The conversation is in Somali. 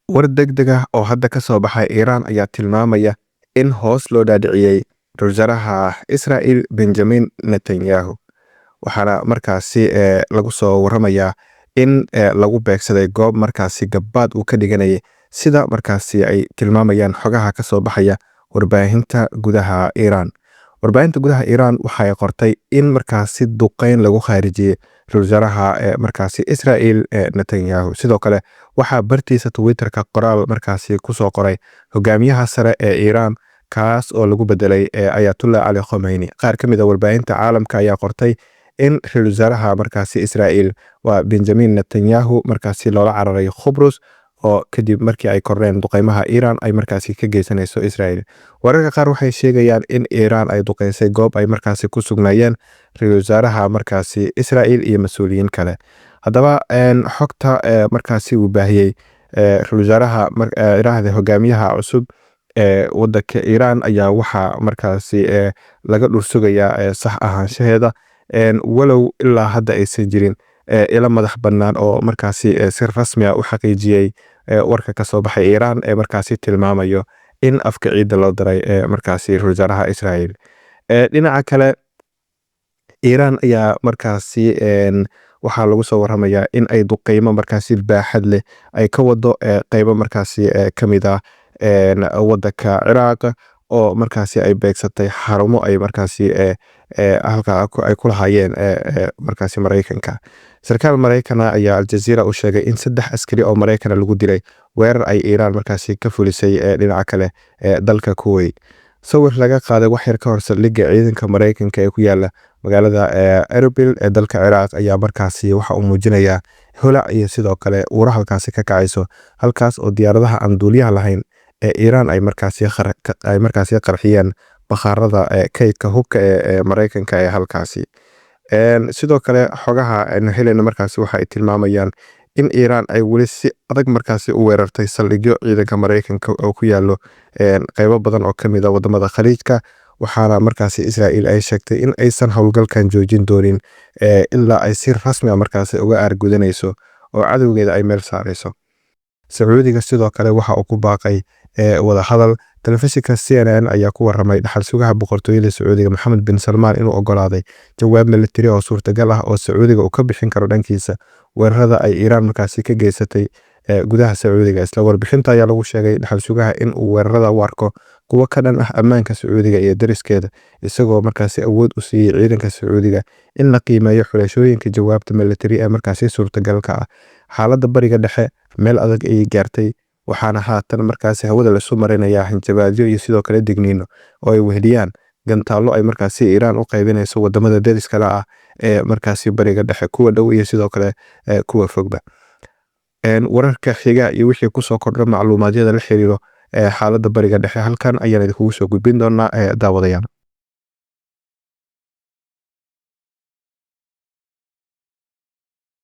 War degdeg ah oo hadda ka soo baxay Iiraan ayaa tilmaamaya in hoos loo dhaadhiciyay ra'iisul wasaaraha Israa'iil Benjamin Netanyahu. Waxaana markaasi lagu soo waramayaa in lagu beegsaday goob markaasi gabbaad uu ka dhiganayay, sida markaasi ay tilmaamayaan xogaha ka soo baxaya warbaahinta gudaha Iiraan. Warbaahinta gudaha Iiraan waxay qortay in markaasi duqeyn lagu khaarijiyay ra'iisul wasaaraha markaasi Israa'iil Netanyahu. Sidoo kale waxaa bartiisa Twitterka qoraal markaasi ku soo qoray hogaamiyaha sare ee Iiraan, kaas oo lagu bedelay Ayatollah Ali Khamenei. Qaar ka mid ah warbaahinta caalamka ayaa qortay in ra'iisul wasaaraha markaasi Israa'iil waa Benjamin Netanyahu markaasi loola cararay Khubrus, oo kadib markii ay korreen duqeymaha Iiraan ay markaasi ka geysanayso Israa'iil. Wararka qaar waxay sheegayaan in Iiraan ay duqeysay goob ay markaasi ku sugnaayeen ra'iisul wasaaraha markaasi Israa'iil iyo mas'uuliyiin kale. Haddaba xogta markaasi uu baahiyay ra'iisul wasaaraha iraahda hogaamiyaha cusub waddanka Iiraan ayaa waxaa markaasi laga dhursugayaa sax ahaanshaheeda, walow ilaa hadda aysan jirin ila madax bannaan oo markaasi si rasmi ah u xaqiijiyay warka ka soo baxay Iiraan ee markaasi tilmaamayo in afka ciidda loo daray markaasi ra'iisul wasaaraha Israa'iil. Dhinaca kale, Iiraan ayaa markaasi waxaa lagu soo waramayaa in ay duqeymo markaasi baaxad leh ay ka wado qaybo markaasi ka mid ah waddanka Ciraaq, oo markaasi ay beegsatay xarumo ay markaasi halka ay ku lahaayeen markaasi Mareykanka. Sarkaal Mareykana ayaa Al Jazeera u sheegay in 3 askari oo Mareykana lagu dilay weerar ay Iiraan markaasi ka fulisay dhinaca kale dalka Kuwait. Sawir laga qaaday wax yar ka hor saldhigga ciidanka Mareykanka ee ku yaala magaalada Erbil ee dalka Ciraaq ayaa markaasi waxa uu muujinayaa holac iyo sidoo kale uura halkaasi ka kacayso, halkaas oo diyaaradaha aan duuliyaha lahayn ee Iiraan ay markaasi qarxiyeen bakhaarada kaydka hubka ee Mareykanka ee halkaasi. Sidoo kale xogaha aan helayno markaasi waxa ay tilmaamayaan in Iiraan ay weli si adag markaasi u weerartay saldhigyo ciidanka Mareykanka oo ku yaalo qaybo badan oo ka mid ah wadamada Khaliijka. Waxaana markaasi Israa'iil ay sheegtay in aysan howlgalkan joojin doonin ilaa ay si rasmi ah markaasi uga aargudanayso oo cadowgeeda ay meel saarayso. Sacuudiga sidoo kale waxa uu ku baaqay wada hadal. Telefishinka CNN ayaa ku waramay dhaxal sugaha boqortooyada Sacuudiga Mohammed bin Salman inuu ogolaaday jawaab militari oo suurtagal ah oo Sacuudiga uu ka bixin karo dhankiisa weerarada ay Iiraan markaasi ka geysatay gudaha Sacuudiga. Isla warbixinta ayaa lagu sheegay dhaxal sugaha in uu weerarada u arko kuwa ka dhan ah ammaanka Sacuudiga iyo dariskeeda, isagoo markaasi awood u siiyay ciidanka Sacuudiga in la qiimeeyo xulashooyinka jawaabta militari ee markaasi suurtagalka ah. Xaaladda bariga dhexe meel adag ayay gaartay, waxaana haatan markaasi hawada la soo marinayaa hanjabaadyo iyo sidoo kale digniino oo ay weheliyaan gantaallo ay markaasi Iiraan u qaybinayso wadamada dariska ah ee markaasi bariga dhexe, kuwa dhow iyo sidoo kale kuwa fogba. Wararka xiga iyo wixii ku soo kordha macluumaadyada la xiriiro xaaladda bariga dhexe halkan ayaan idinku soo gudbin doonaa daawadayaal.